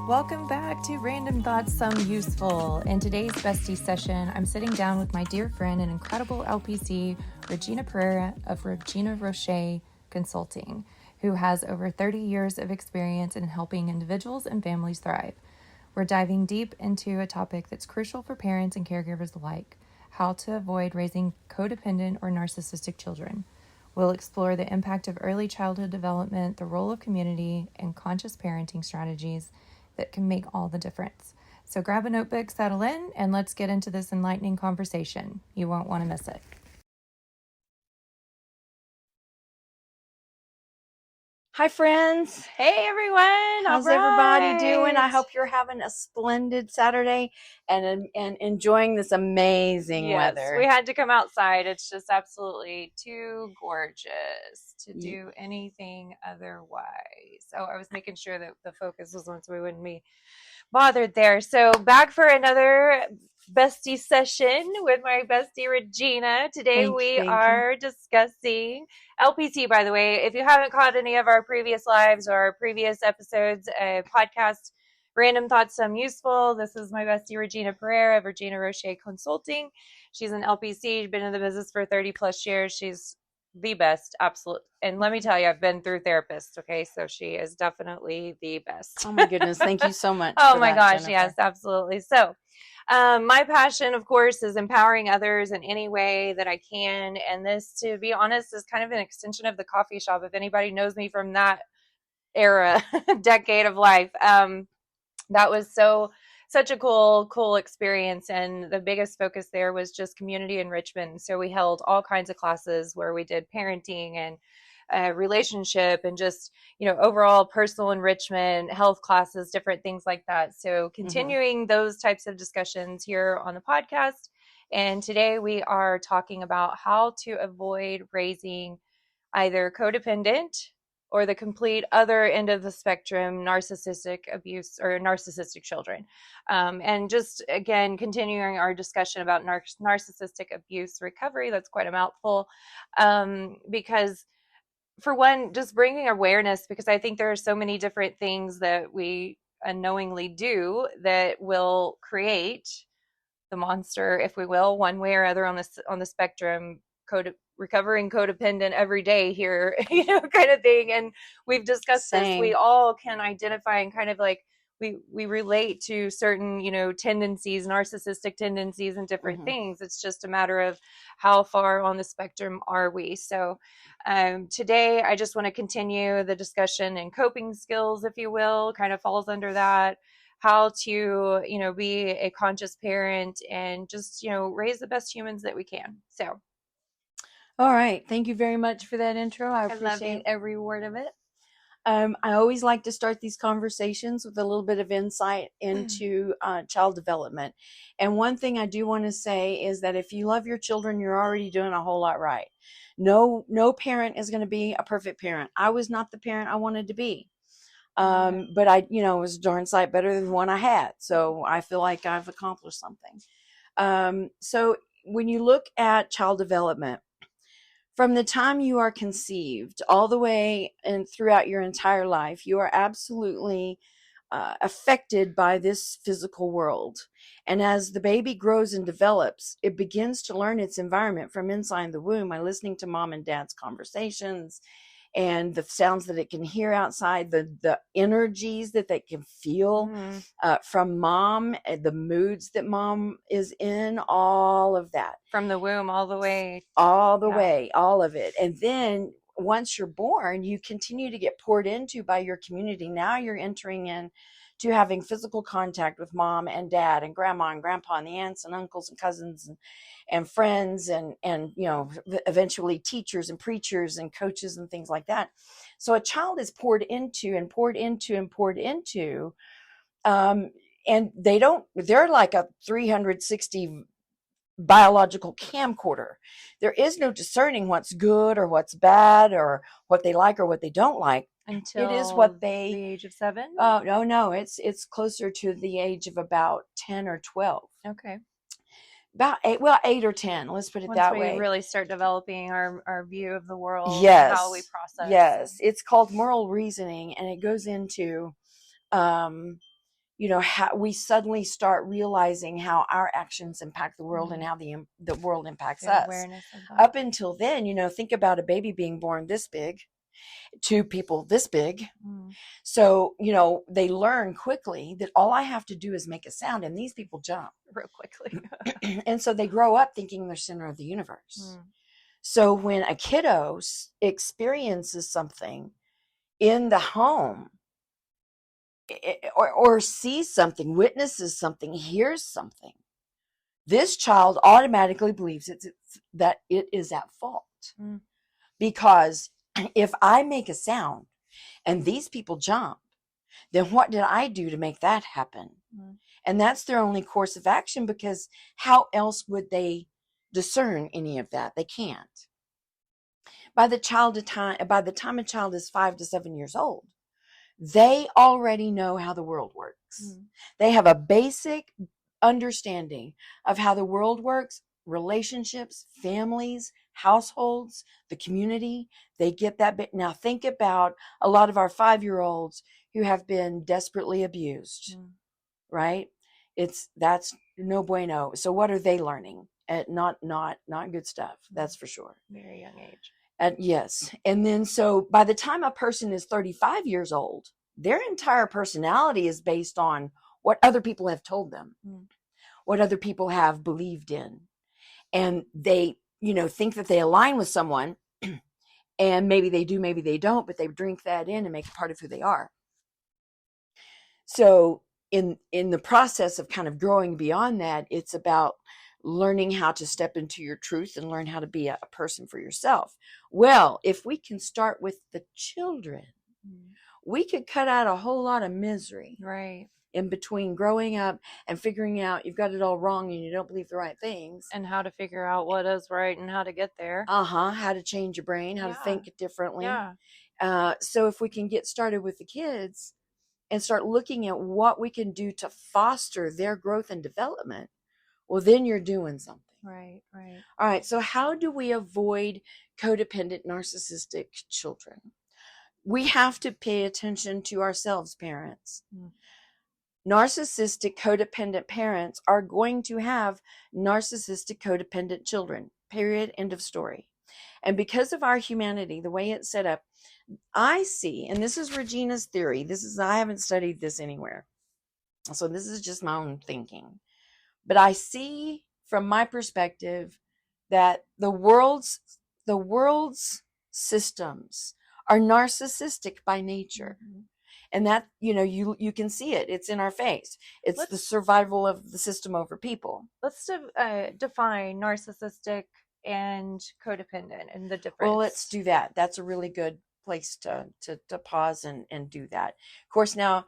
Welcome back to Random Thoughts, Some Useful. In today's bestie session, I'm sitting down with my dear friend and incredible LPC, Regina Pereira of Regina Roche Consulting, who has over 30 years of experience in helping individuals and families thrive. We're diving deep into a topic that's crucial for parents and caregivers alike: how to avoid raising codependent or narcissistic children. We'll explore the impact of early childhood development, the role of community, and conscious parenting strategies that can make all the difference. So grab a notebook, settle in, and let's get into this enlightening conversation. You won't want to miss it. Hi, friends. Hey, everyone. How's everybody doing? I hope you're having a splendid Saturday and enjoying this amazing weather. We had to come outside. It's just absolutely too gorgeous to do anything otherwise. So I was making sure that the focus was on so we wouldn't be bothered there. So back for another bestie session with my bestie Regina. Today we are discussing LPC, by the way. If you haven't caught any of our previous lives or our previous episodes, podcast Random Thoughts, Some Useful. This is my bestie Regina Pereira of Regina Roche Consulting. She's an LPC, been in the business for 30 plus years. She's the best, absolute. And let me tell you, I've been through therapists. Okay, so she is definitely the best. Oh my goodness, thank you so much. Oh my gosh, Jennifer. Yes, absolutely. So my passion, of course, is empowering others in any way that I can. And this, to be honest, is kind of an extension of the coffee shop. If anybody knows me from that era, decade of life, that was such a cool experience. And the biggest focus there was just community enrichment. So we held all kinds of classes where we did parenting and relationship and just, overall personal enrichment, health classes, different things like that. So continuing those types of discussions here on the podcast. And today we are talking about how to avoid raising either codependent or the complete other end of the spectrum, narcissistic abuse or narcissistic children. And just, again, continuing our discussion about narcissistic abuse recovery. That's quite a mouthful, because for one, just bringing awareness, because I think there are so many different things that we unknowingly do that will create the monster, if we will, one way or other on the spectrum, recovering codependent every day here, kind of thing. And we've discussed this. We all can identify and kind of like we relate to certain, tendencies, narcissistic tendencies and different things. It's just a matter of how far on the spectrum are we. So today I just want to continue the discussion and coping skills, if you will, kind of falls under that. How to, be a conscious parent and just, raise the best humans that we can. So. All right. Thank you very much for that intro. I appreciate every word of it. I always like to start these conversations with a little bit of insight into child development. And one thing I do want to say is that if you love your children, you're already doing a whole lot right. No parent is going to be a perfect parent. I was not the parent I wanted to be. But I, was a darn sight better than the one I had. So I feel like I've accomplished something. So when you look at child development, from the time you are conceived all the way and throughout your entire life, you are absolutely affected by this physical world. And as the baby grows and develops, it begins to learn its environment from inside the womb by listening to mom and dad's conversations and the sounds that it can hear outside, the energies that they can feel from mom, the moods that mom is in, all of that. From the womb all the way. Way, all of it. And then once you're born, you continue to get poured into by your community. Now you're entering in to having physical contact with mom and dad and grandma and grandpa and the aunts and uncles and cousins and friends and eventually teachers and preachers and coaches and things like that. So a child is poured into and poured into and poured into, and they're like a 360 biological camcorder. There is no discerning what's good or what's bad or what they like or what they don't like. Until it is what they, the age of 7? Oh, no, it's closer to the age of about 10 or 12. Okay. about 8 or 10. Let's put it Once that we way. really start developing our view of the world, Yes. and how we process. Yes. It's called moral reasoning, and it goes into, how we suddenly start realizing how our actions impact the world and how the world impacts us. Awareness of that. Up until then, think about a baby being born this big to people this big. So, they learn quickly that all I have to do is make a sound, and these people jump real quickly. And so they grow up thinking they're center of the universe. So when a kiddo experiences something in the home, or sees something, witnesses something, hears something, this child automatically believes that it is at fault. Because if I make a sound and these people jump, then what did I do to make that happen? And that's their only course of action, because how else would they discern any of that? They can't. By the time a child is 5 to 7 years old, they already know how the world works. They have a basic understanding of how the world works, relationships, families, households, the community. They get that bit. Now think about a lot of our 5-year-olds who have been desperately abused, right? That's no bueno. So what are they learning? Not good stuff. That's for sure. Very young age. Yes. And then so by the time a person is 35 years old, their entire personality is based on what other people have told them, what other people have believed in. And they, think that they align with someone, and maybe they do, maybe they don't, but they drink that in and make it part of who they are. So in the process of kind of growing beyond that, it's about learning how to step into your truth and learn how to be a person for yourself. Well, if we can start with the children, we could cut out a whole lot of misery. Right. In between growing up and figuring out you've got it all wrong and you don't believe the right things. And how to figure out what is right and how to get there. How to change your brain, how to think differently. So if we can get started with the kids and start looking at what we can do to foster their growth and development, well, then you're doing something. Right. All right. So how do we avoid codependent, narcissistic children? We have to pay attention to ourselves, parents. Narcissistic, codependent parents are going to have narcissistic, codependent children. Period. End of story. And because of our humanity, the way it's set up, I see, and this is Regina's theory. I haven't studied this anywhere. So this is just my own thinking. But I see from my perspective that the world's systems are narcissistic by nature. And that, you can see it. It's in our face. It's the survival of the system over people. Let's define narcissistic and codependent and the difference. Well, let's do that. That's a really good place to pause and do that. Of course, now,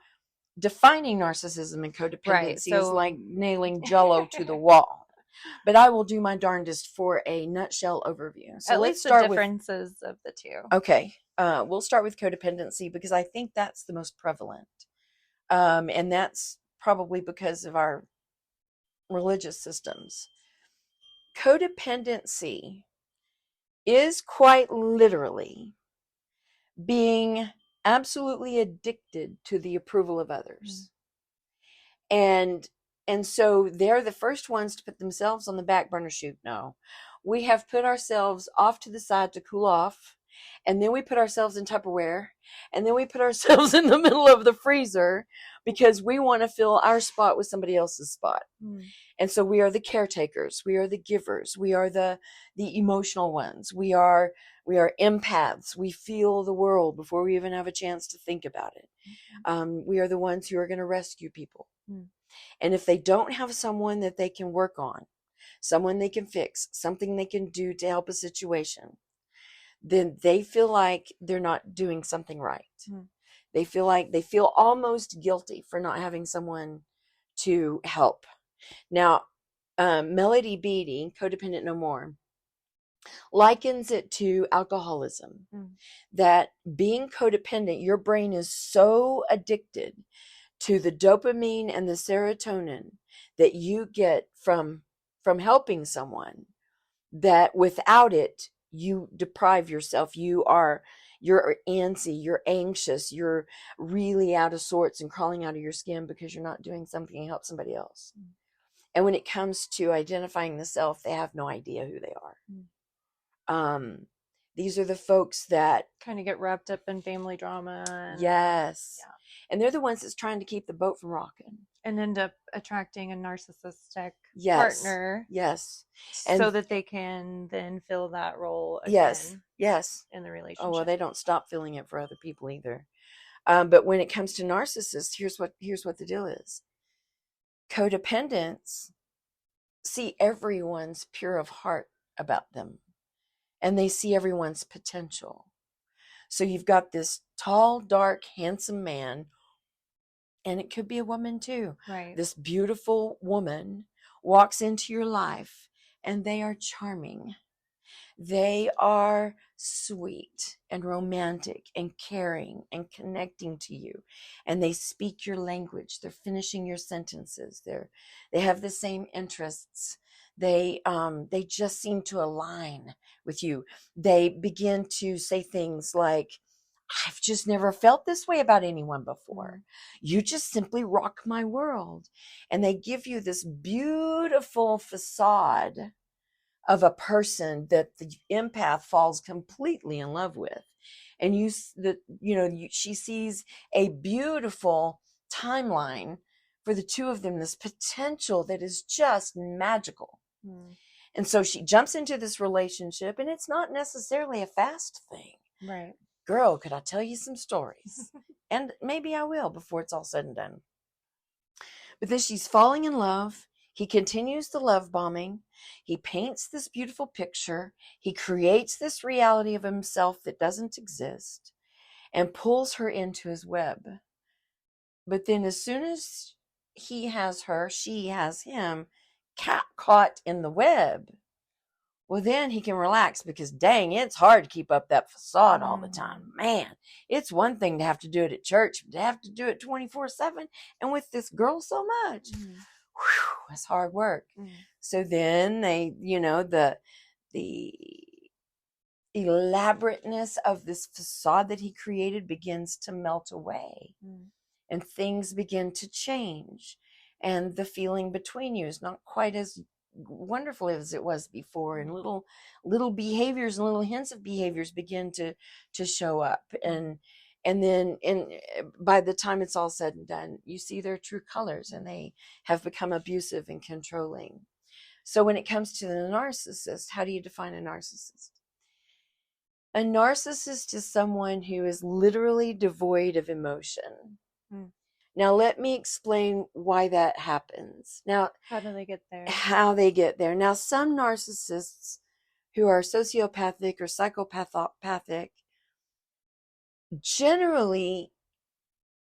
defining narcissism and codependency is like nailing Jell-O to the wall. But I will do my darndest for a nutshell overview. So let's start with differences of the two. Okay. We'll start with codependency because I think that's the most prevalent. And that's probably because of our religious systems. Codependency is quite literally being absolutely addicted to the approval of others. And so they're the first ones to put themselves on the back burner. Shoot, no. We have put ourselves off to the side to cool off. And then we put ourselves in Tupperware. And then we put ourselves in the middle of the freezer because we want to fill our spot with somebody else's spot. And so we are the caretakers. We are the givers. We are the emotional ones. We are empaths. We feel the world before we even have a chance to think about it. We are the ones who are going to rescue people. And if they don't have someone that they can work on, someone they can fix, something they can do to help a situation, then they feel like they're not doing something right. They feel almost guilty for not having someone to help. Now, Melody Beattie, Codependent No More, likens it to alcoholism. That being codependent, your brain is so addicted to the dopamine and the serotonin that you get from from helping someone, that without it, you deprive yourself. You're antsy, you're anxious, you're really out of sorts and crawling out of your skin because you're not doing something to help somebody else. And when it comes to identifying the self, they have no idea who they are. These are the folks that kind of get wrapped up in family drama. Yes. Yeah. And they're the ones that's trying to keep the boat from rocking. And end up attracting a narcissistic Yes. partner. Yes. So that they can then fill that role again. Yes. Yes. In the relationship. Oh, well, they don't stop filling it for other people either. But when it comes to narcissists, here's what the deal is. Codependents see everyone's pure of heart about them. And they see everyone's potential. So you've got this tall, dark, handsome man, and it could be a woman too. Right. This beautiful woman walks into your life, and they are charming. They are sweet and romantic and caring and connecting to you. And they speak your language. They're finishing your sentences. They have the same interests. They just seem to align with you. They begin to say things like, I've just never felt this way about anyone before. You just simply rock my world. And they give you this beautiful facade of a person that the empath falls completely in love with. And she sees a beautiful timeline for the two of them, this potential that is just magical. And so she jumps into this relationship, and it's not necessarily a fast thing. Right. Girl, could I tell you some stories? And maybe I will before it's all said and done. But then she's falling in love. He continues the love bombing. He paints this beautiful picture. He creates this reality of himself that doesn't exist and pulls her into his web. But then as soon as he has her, she has him caught in the web, well, then he can relax, because dang, it's hard to keep up that facade all the time. Man, it's one thing to have to do it at church, but to have to do it 24/7 and with this girl so much. Whew, it's hard work. So then they, the elaborateness of this facade that he created begins to melt away, and things begin to change, and the feeling between you is not quite as wonderful as it was before, and little behaviors and little hints of behaviors begin to show up, and then by the time it's all said and done, you see their true colors, and they have become abusive and controlling. So when it comes to the narcissist, how do you define a narcissist? A narcissist is someone who is literally devoid of emotion. Now, let me explain why that happens. Now, how do they get there? How they get there. Now, some narcissists who are sociopathic or psychopathic generally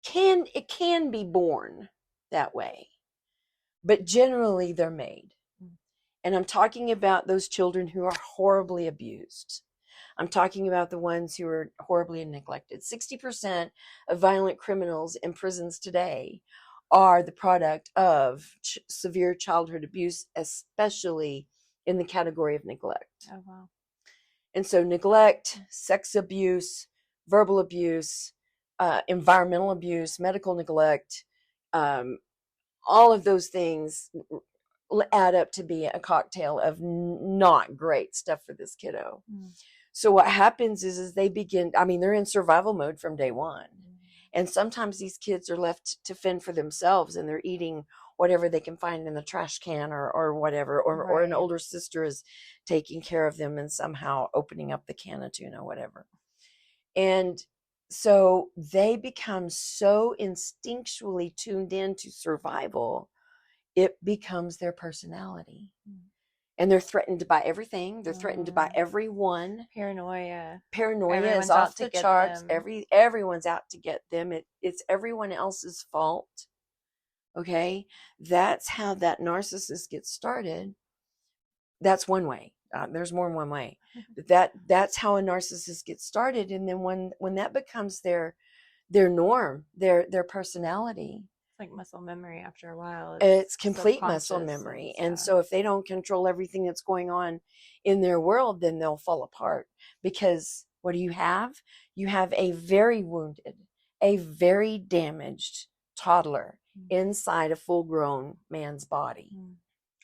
can be born that way, but generally they're made. And I'm talking about those children who are horribly abused. I'm talking about the ones who are horribly neglected. 60% of violent criminals in prisons today are the product of severe childhood abuse, especially in the category of neglect. Oh, wow. And so neglect, sex abuse, verbal abuse, environmental abuse, medical neglect, all of those things add up to be a cocktail of not great stuff for this kiddo. So what happens is they begin, they're in survival mode from day one. And sometimes these kids are left to fend for themselves, and they're eating whatever they can find in the trash can or whatever, or an older sister is taking care of them and somehow opening up the can of tuna, whatever. And so they become so instinctually tuned into survival, it becomes their personality. And they're threatened by everything. They're threatened by everyone. Paranoia Everyone's is off the charts. Everyone's out to get them. It's everyone else's fault. Okay? That's how that narcissist gets started. That's one way. There's more than one way. But that's how a narcissist gets started. And then when that becomes their norm, their personality, like muscle memory after a while. It's complete muscle memory. And yeah. so if they don't control everything that's going on in their world, then they'll fall apart. Because what do you have? You have a very wounded, a very damaged toddler inside a full-grown man's body.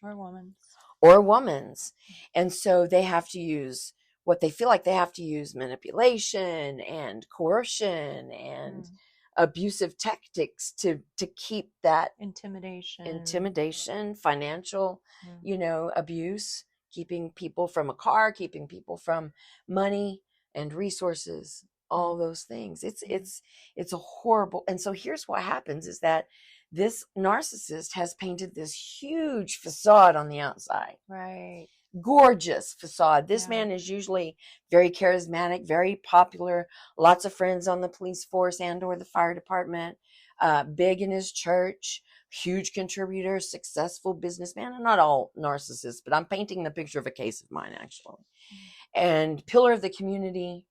Or woman's. Or woman's. And so they have to use what they feel like they have to use: manipulation and coercion and abusive tactics to keep that intimidation, financial, abuse, keeping people from a car, keeping people from money and resources, all those things. It's a horrible. And so here's what happens is that this narcissist has painted this huge facade on the outside. Right. Gorgeous facade. This man is usually very charismatic, very popular, lots of friends on the police force and or the fire department, big in his church, huge contributor, successful businessman. I'm not all narcissists, but I'm painting the picture of a case of mine, actually. And pillar of the community,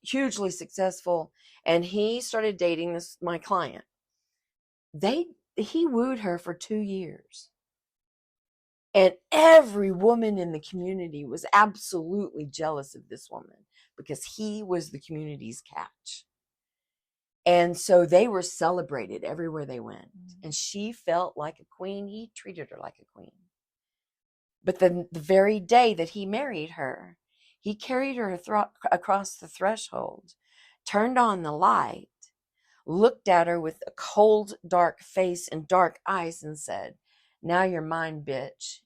hugely successful. And he started dating my client. He wooed her for 2 years. And every woman in the community was absolutely jealous of this woman because he was the community's catch. And so they were celebrated everywhere they went. And she felt like a queen. He treated her like a queen. But the very day that he married her, he carried her across the threshold, turned on the light, looked at her with a cold, dark face and dark eyes and said, "Now you're mine, bitch."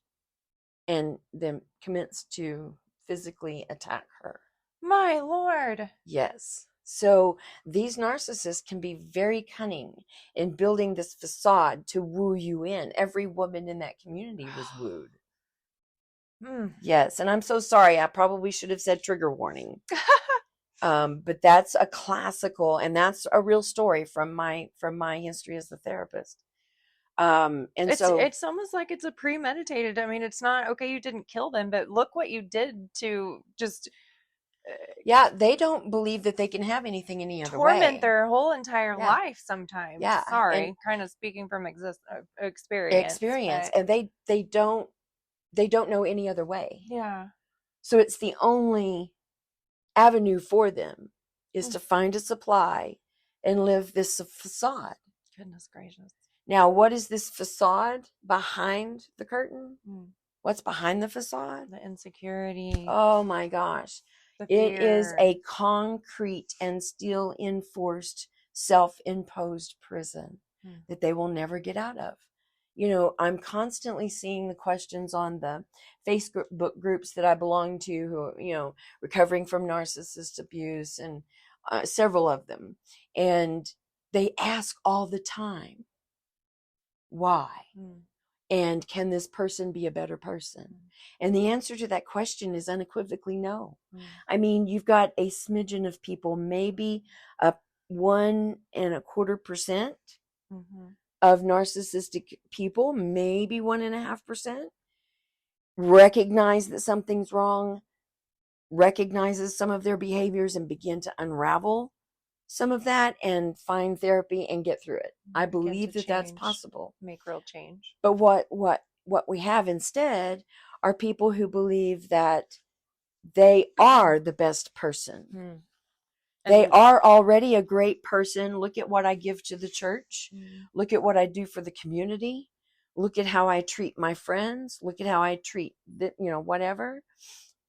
And then commenced to physically attack her. My Lord. Yes. So these narcissists can be very cunning in building this facade to woo you in. Every woman in that community was wooed. Yes. And I'm so sorry. I probably should have said trigger warning. But that's a classical, and that's a real story from my history as a therapist. And it's almost like it's a premeditated. I mean, it's not okay. You didn't kill them, but look what you did to just. They don't believe that they can have anything any other way. Torment their whole entire life sometimes. Yeah. Sorry, and kind of speaking from experience. But... And they don't know any other way. Yeah. So it's the only avenue for them is to find a supply and live this facade. Goodness gracious. Now, what is this facade behind the curtain? What's behind the facade? The insecurity. Oh my gosh. It is a concrete and steel enforced self-imposed prison that they will never get out of. I'm constantly seeing the questions on the Facebook groups that I belong to who, recovering from narcissist abuse, and several of them. And they ask all the time, why? And can this person be a better person? And the answer to that question is unequivocally no. I mean, you've got a smidgen of people, maybe 1.25% of narcissistic people, maybe 1.5%, recognize that something's wrong, recognizes some of their behaviors and begin to unravel some of that and find therapy and get through it. I believe that that's possible. Make real change. But what we have instead are people who believe that they are the best person. They are already a great person. Look at what I give to the church. Look at what I do for the community. Look at how I treat my friends. Look at how I treat whatever.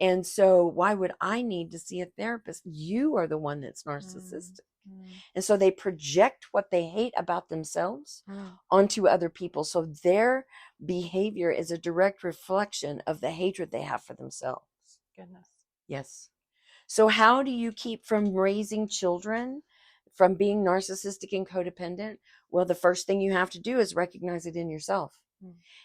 And so why would I need to see a therapist? You are the one that's narcissistic. And so they project what they hate about themselves onto other people. So their behavior is a direct reflection of the hatred they have for themselves. Goodness. Yes. So how do you keep from raising children from being narcissistic and codependent? Well, the first thing you have to do is recognize it in yourself.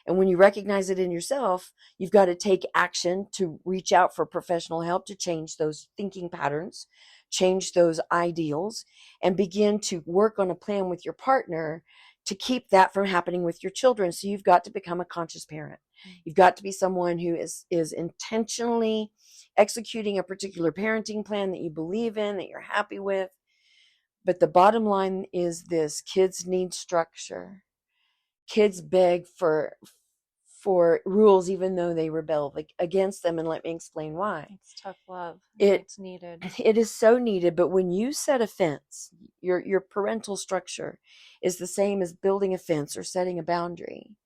And when you recognize it in yourself, you've got to take action to reach out for professional help to change those thinking patterns, change those ideals, and begin to work on a plan with your partner to keep that from happening with your children. So you've got to become a conscious parent. You've got to be someone who is intentionally executing a particular parenting plan that you believe in, that you're happy with. But the bottom line is this: kids need structure. Kids beg for rules even though they rebel against them, and let me explain why. It's tough love. It's needed. It is so needed, but when you set a fence, your parental structure is the same as building a fence or setting a boundary.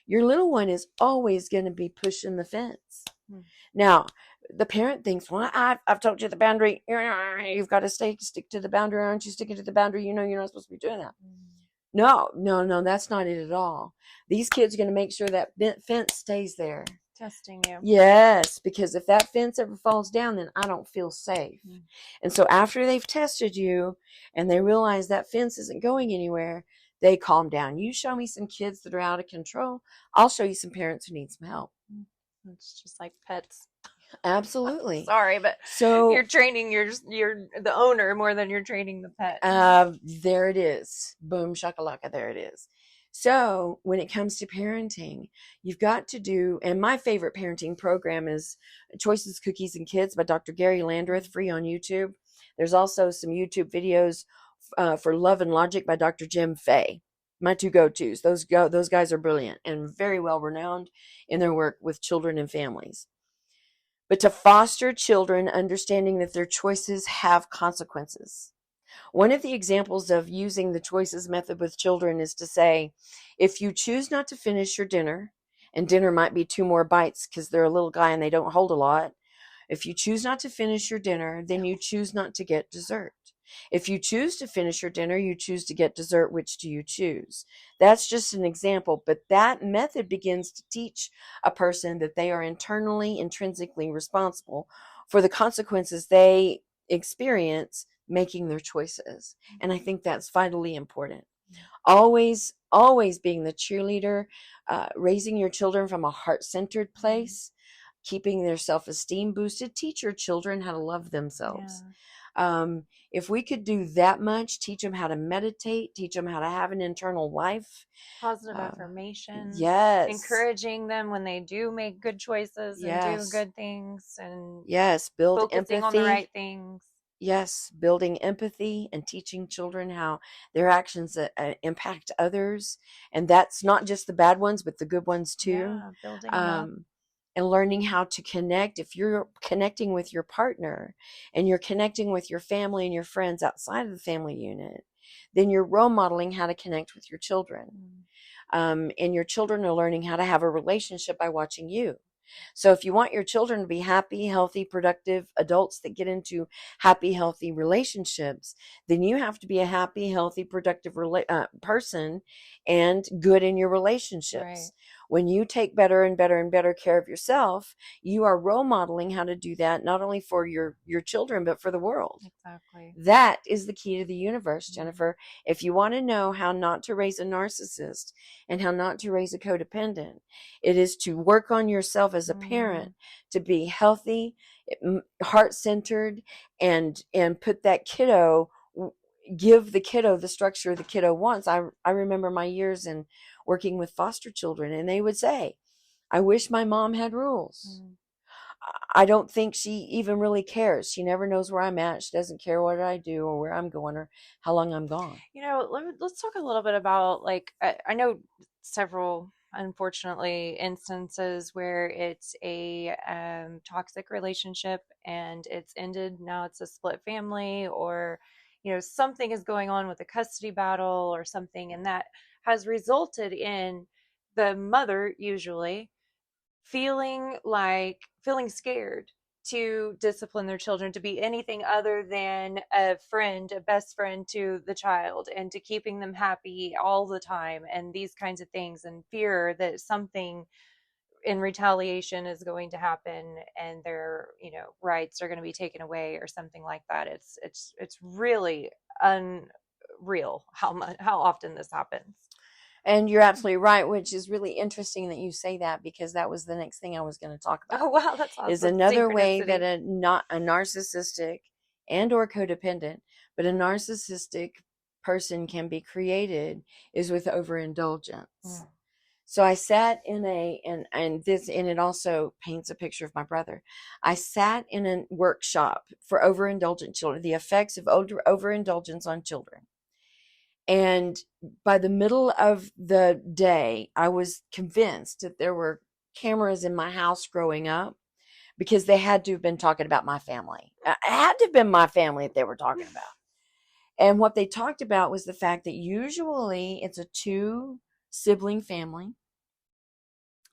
Your little one is always going to be pushing the fence. Now, the parent thinks, well, I've told you the boundary. You've got to stick to the boundary. Aren't you sticking to the boundary? You know you're not supposed to be doing that. No, that's not it at all. These kids are going to make sure that fence stays there. Testing you. Yes, because if that fence ever falls down, then I don't feel safe. And so after they've tested you and they realize that fence isn't going anywhere, they calm down. You show me some kids that are out of control, I'll show you some parents who need some help. It's just like pets. Absolutely. Sorry, but so you're training you're the owner more than you're training the pet. There it is. Boom shakalaka, there it is. So when it comes to parenting, you've got to do, and my favorite parenting program is Choices, Cookies, and Kids by Dr. Gary Landreth, free on YouTube. There's also some YouTube videos for Love and Logic by Dr. Jim Fay. My two go-tos. Those guys are brilliant and very well renowned in their work with children and families. But to foster children understanding that their choices have consequences. One of the examples of using the choices method with children is to say, if you choose not to finish your dinner, and dinner might be 2 more bites because they're a little guy and they don't hold a lot. If you choose not to finish your dinner, then you choose not to get dessert. If you choose to finish your dinner, you choose to get dessert. Which do you choose? That's just an example, but that method begins to teach a person that they are intrinsically responsible for the consequences they experience making their choices. And I think that's vitally important. Always being the cheerleader, raising your children from a heart-centered place, keeping their self-esteem boosted. Teach your children how to love themselves. If we could do that much, teach them how to meditate, teach them how to have an internal life. Positive affirmation. Yes. Encouraging them when they do make good choices and do good things. And yes, build focusing empathy on the right things. Yes, building empathy and teaching children how their actions impact others. And that's not just the bad ones, but the good ones too. Yeah, building them up. And learning how to connect. If you're connecting with your partner and you're connecting with your family and your friends outside of the family unit, then you're role modeling how to connect with your children. And your children are learning how to have a relationship by watching you. So if you want your children to be happy, healthy, productive adults that get into happy, healthy relationships, then you have to be a happy, healthy, productive person and good in your relationships. Right. When you take better and better and better care of yourself, you are role modeling how to do that, not only for your children, but for the world. Exactly. That is the key to the universe, Jennifer. If you want to know how not to raise a narcissist and how not to raise a codependent, it is to work on yourself as a parent to be healthy, heart-centered, and put that kiddo, give the kiddo the structure the kiddo wants. I remember my years in working with foster children, and they would say, I wish my mom had rules. I don't think she even really cares. She never knows where I'm at. She doesn't care what I do or where I'm going or how long I'm gone. You know, let's talk a little bit about, like, I know several, unfortunately, instances where it's a toxic relationship and it's ended. Now it's a split family, or, you know, something is going on with a custody battle or something, and that has resulted in the mother usually feeling scared to discipline their children, to be anything other than a friend, a best friend to the child, and to keeping them happy all the time, and these kinds of things, and fear that something in retaliation is going to happen and their, you know, rights are going to be taken away or something like that. It's really unreal how often this happens. And you're absolutely right, which is really interesting that you say that, because that was the next thing I was going to talk about. Oh, wow, that's awesome. Is another way that not a narcissistic and or codependent, but a narcissistic person can be created is with overindulgence. So I sat in and it also paints a picture of my brother. I sat in a workshop for overindulgent children, the effects of overindulgence on children. And by the middle of the day, I was convinced that there were cameras in my house growing up, because they had to have been talking about my family. It had to have been my family that they were talking about. And what they talked about was the fact that usually it's a 2-sibling family.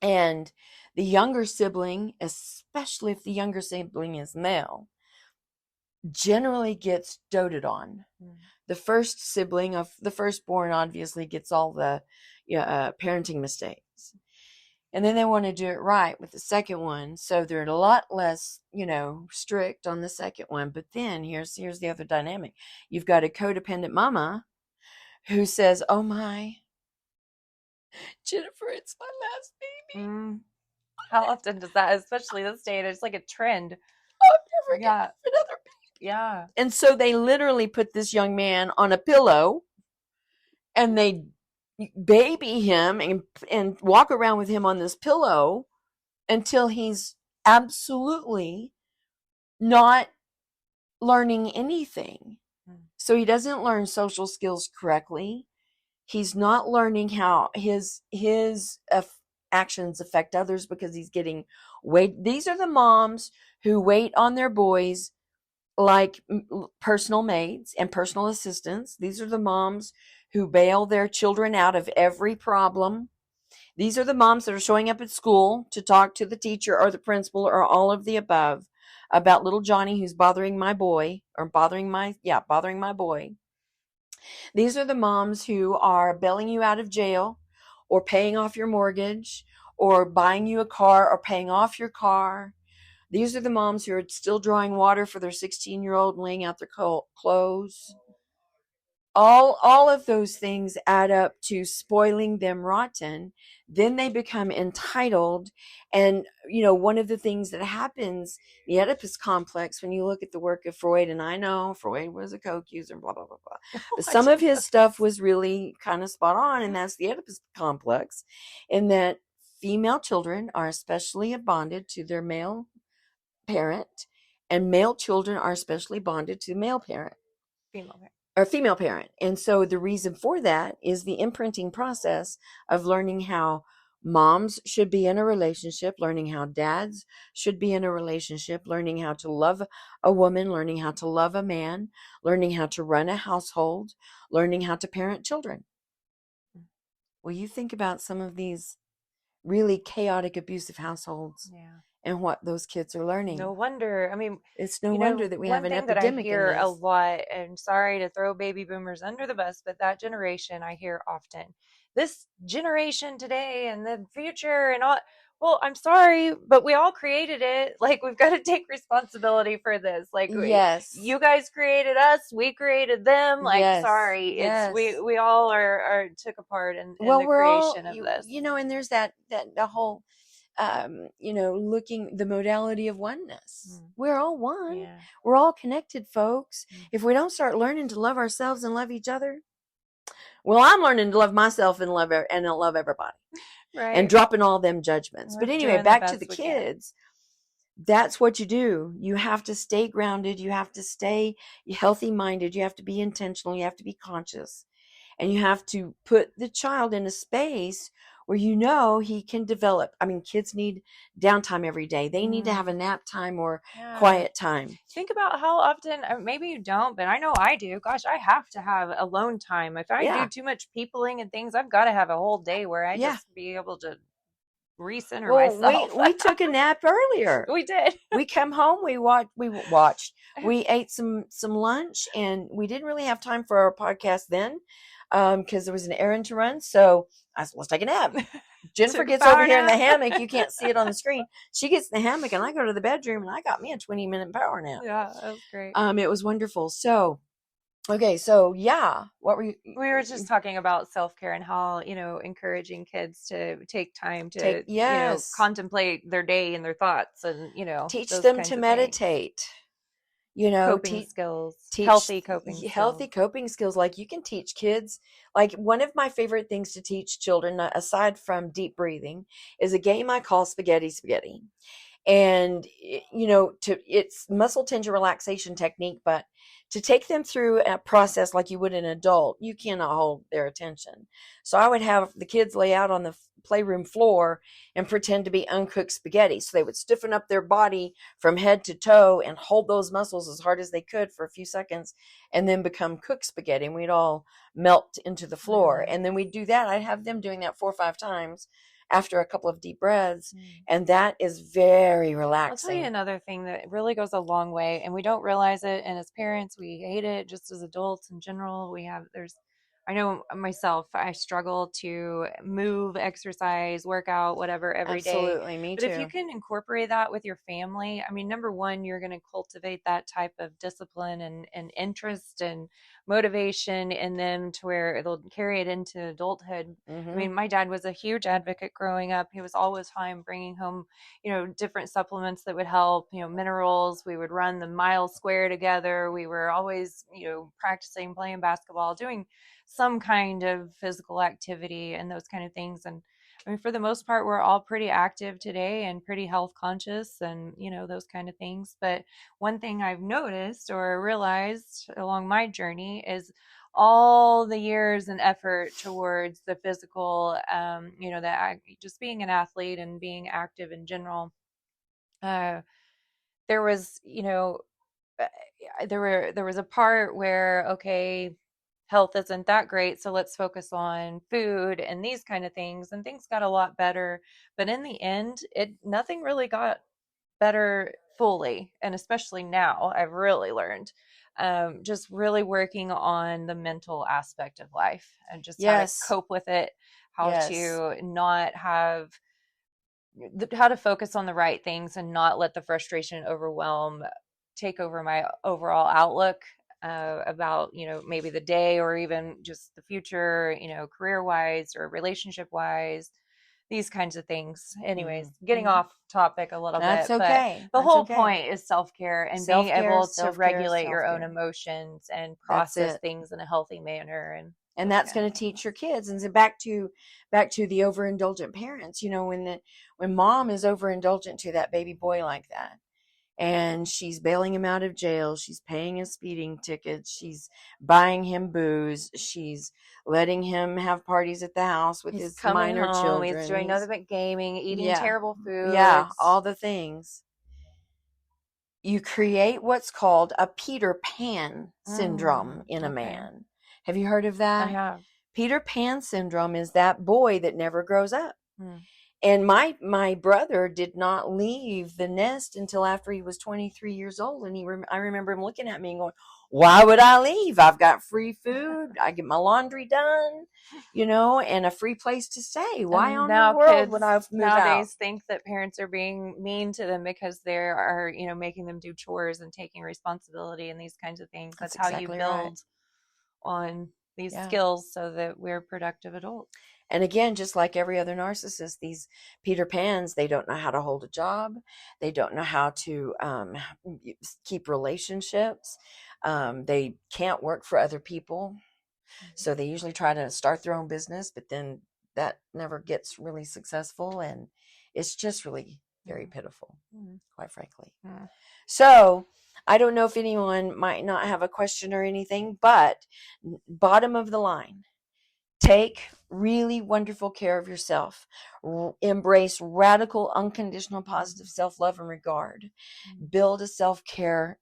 And the younger sibling, especially if the younger sibling is male, generally gets doted on. The first sibling of the firstborn obviously gets all the parenting mistakes. And then they want to do it right with the second one. So they're a lot less, strict on the second one. But then here's the other dynamic. You've got a codependent mama who says, oh my, Jennifer, it's my last baby. How often does that, especially this day, it's like a trend. I'll never get another baby. Yeah. And so they literally put this young man on a pillow and they baby him and walk around with him on this pillow until he's absolutely not learning anything. So he doesn't learn social skills correctly. He's not learning how his actions affect others because he's getting weight. These are the moms who wait on their boys like personal maids and personal assistants. These are the moms who bail their children out of every problem. These are the moms that are showing up at school to talk to the teacher or the principal or all of the above about little Johnny who's bothering my boy. These are the moms who are bailing you out of jail or paying off your mortgage or buying you a car or paying off your car. These are the moms who are still drawing water for their 16-year-old and laying out their clothes. All of those things add up to spoiling them rotten. Then they become entitled. And, one of the things that happens, the Oedipus complex, when you look at the work of Freud, and I know Freud was a coke user, blah, blah, blah, blah. But some of his stuff was really kind of spot on, and that's the Oedipus complex, in that female children are especially bonded to their male parent, and male children are especially bonded to the male parent. Female parent. And so the reason for that is the imprinting process of learning how moms should be in a relationship, learning how dads should be in a relationship, learning how to love a woman, learning how to love a man, learning how to run a household, learning how to parent children. Well, you think about some of these really chaotic, abusive households. Yeah. And what those kids are learning. No wonder. I mean, it's no wonder that we have an epidemic. One thing that I hear a lot, and sorry to throw baby boomers under the bus, but that generation I hear often. This generation today and the future and all. Well, I'm sorry, but we all created it. Like, we've got to take responsibility for this. Like, yes, you guys created us, we created them. Like, yes. Sorry, yes. It's we all are took a part in the creation of this. And there's that the whole. Looking the modality of oneness. We're all one. Yeah. We're all connected, folks. If we don't start learning to love ourselves and love each other, well, I'm learning to love myself and love everybody, right? And dropping all them judgments. But anyway, back to the kids. That's what you do. You have to stay grounded. You have to stay healthy minded. You have to be intentional. You have to be conscious, and you have to put the child in a space where he can develop. I mean, kids need downtime every day. They need to have a nap time or quiet time. Think about how often, maybe you don't, but I know I do. Gosh, I have to have alone time. If I do too much peopling and things, I've got to have a whole day where I just be able to recenter myself. We took a nap earlier. We did. We come home, we ate some lunch, and we didn't really have time for our podcast then. Because there was an errand to run. So I said, let's take a nap. Jennifer gets over here in the hammock. You can't see it on the screen. She gets in the hammock and I go to the bedroom and I got me a 20-minute power nap. Yeah, that was great. It was wonderful. So, okay. So yeah, what were you? We were just talking about self-care and how, encouraging kids to take time to, contemplate their day and their thoughts and, teach them to meditate. coping skills, teach healthy coping skills. Like you can teach kids, like one of my favorite things to teach children, aside from deep breathing, is a game I call Spaghetti. And it's muscle tension relaxation technique, but to take them through a process like you would an adult, you cannot hold their attention. So I would have the kids lay out on the playroom floor and pretend to be uncooked spaghetti. So they would stiffen up their body from head to toe and hold those muscles as hard as they could for a few seconds, and then become cooked spaghetti, and we'd all melt into the floor. Mm-hmm. And then we'd do that. I'd have them doing that 4 or 5 times after a couple of deep breaths, and that is very relaxing. I'll tell you another thing that really goes a long way, and we don't realize it, and as parents we hate it. Just as adults in general, I know myself, I struggle to move, exercise, work out, whatever every day. Absolutely, me too. But if you can incorporate that with your family, I mean, number one, you're going to cultivate that type of discipline and interest and motivation in them to where it'll carry it into adulthood. Mm-hmm. I mean, my dad was a huge advocate growing up. He was always fine bringing home, different supplements that would help, minerals. We would run the mile square together. We were always, practicing, playing basketball, doing some kind of physical activity and those kind of things. And I mean, for the most part, we're all pretty active today and pretty health conscious and, those kind of things. But one thing I've noticed or realized along my journey is all the years and effort towards the physical, just being an athlete and being active in general. There was, there was a part where, okay, health isn't that great, so let's focus on food and these kind of things, and things got a lot better. But in the end, nothing really got better fully, and especially now I've really learned just really working on the mental aspect of life and just how to cope with it, how to not have how to focus on the right things and not let the frustration and overwhelm take over my overall outlook about, maybe the day or even just the future, career wise or relationship wise, these kinds of things. Anyways, getting off topic a little bit. That's okay. But the whole point is self-care and being able to regulate your own emotions and process things in a healthy manner. And that's going to teach your kids. And so back to the overindulgent parents, when mom is overindulgent to that baby boy like that, and she's bailing him out of jail, she's paying his speeding tickets, she's buying him booze, she's letting him have parties at the house with his minor children. He's doing nothing but gaming, eating terrible food. Yeah, all the things. You create what's called a Peter Pan syndrome in a man. Have you heard of that? I have. Peter Pan syndrome is that boy that never grows up. And my brother did not leave the nest until after he was 23 years old. And I remember him looking at me and going, why would I leave? I've got free food. I get my laundry done, and a free place to stay. Why on the world would I move out? Nowadays think that parents are being mean to them because they are, making them do chores and taking responsibility and these kinds of things. That's how you build on these skills so that we're productive adults. And again, just like every other narcissist, these Peter Pans, they don't know how to hold a job. They don't know how to keep relationships. They can't work for other people. So they usually try to start their own business, but then that never gets really successful. And it's just really very pitiful, quite frankly. So I don't know if anyone might not have a question or anything, but bottom of the line, take really wonderful care of yourself. Embrace radical, unconditional, positive self-love and regard. Build a self-care,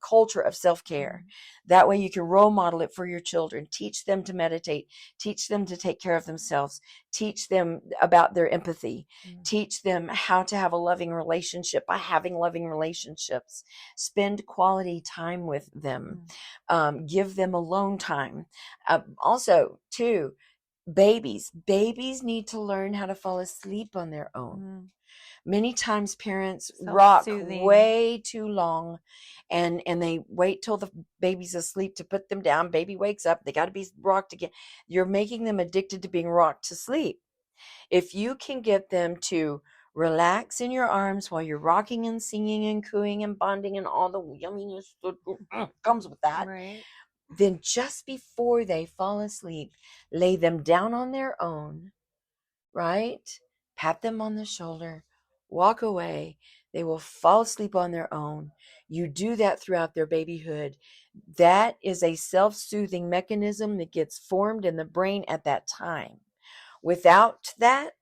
culture of self-care. That way you can role model it for your children. Teach them to meditate. Teach them to take care of themselves. Teach them about their empathy. Teach them how to have a loving relationship by having loving relationships. Spend quality time with them. Give them alone time. Also, too, babies need to learn how to fall asleep on their own. Many times parents rock way too long and they wait till the baby's asleep to put them down. Baby wakes up, they got to be rocked again. You're making them addicted to being rocked to sleep. If you can get them to Relax in your arms while you're rocking and singing and cooing and bonding and all the yumminess that comes with that. Right. Then just before they fall asleep, lay them down on their own, right? Pat them on the shoulder, walk away. They will fall asleep on their own. You do that throughout their babyhood. That is a self-soothing mechanism that gets formed in the brain at that time. Without that,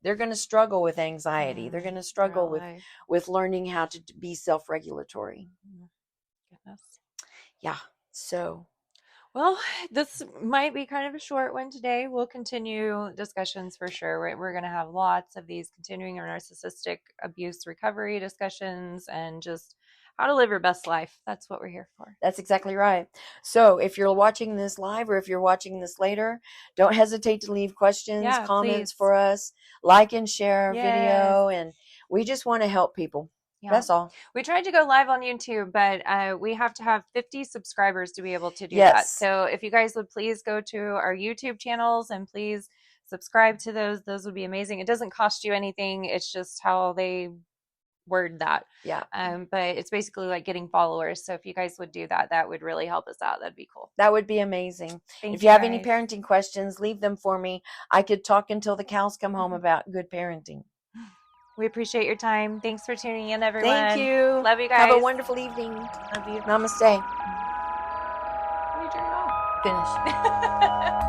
they're going to struggle with anxiety. They're going to struggle with learning how to be self-regulatory. Goodness. Yeah. So, well, this might be kind of a short one today. We'll continue discussions for sure. We're going to have lots of these continuing or narcissistic abuse recovery discussions and just how to live your best life. That's what we're here for. That's exactly right. So if you're watching this live or if you're watching this later, don't hesitate to leave questions, comments for us. Like and share our video. And we just want to help people. Yeah. That's all. We tried to go live on YouTube, but we have to have 50 subscribers to be able to do that. So if you guys would please go to our YouTube channels and please subscribe to those would be amazing. It doesn't cost you anything. It's just how they word that. Yeah. But it's basically like getting followers. So if you guys would do that, that would really help us out. That'd be cool. That would be amazing. If you have any parenting questions, leave them for me. I could talk until the cows come home about good parenting. We appreciate your time. Thanks for tuning in, everyone. Thank you. Love you guys. Have a wonderful evening. Love you. Namaste. How do you turn it off? Finish.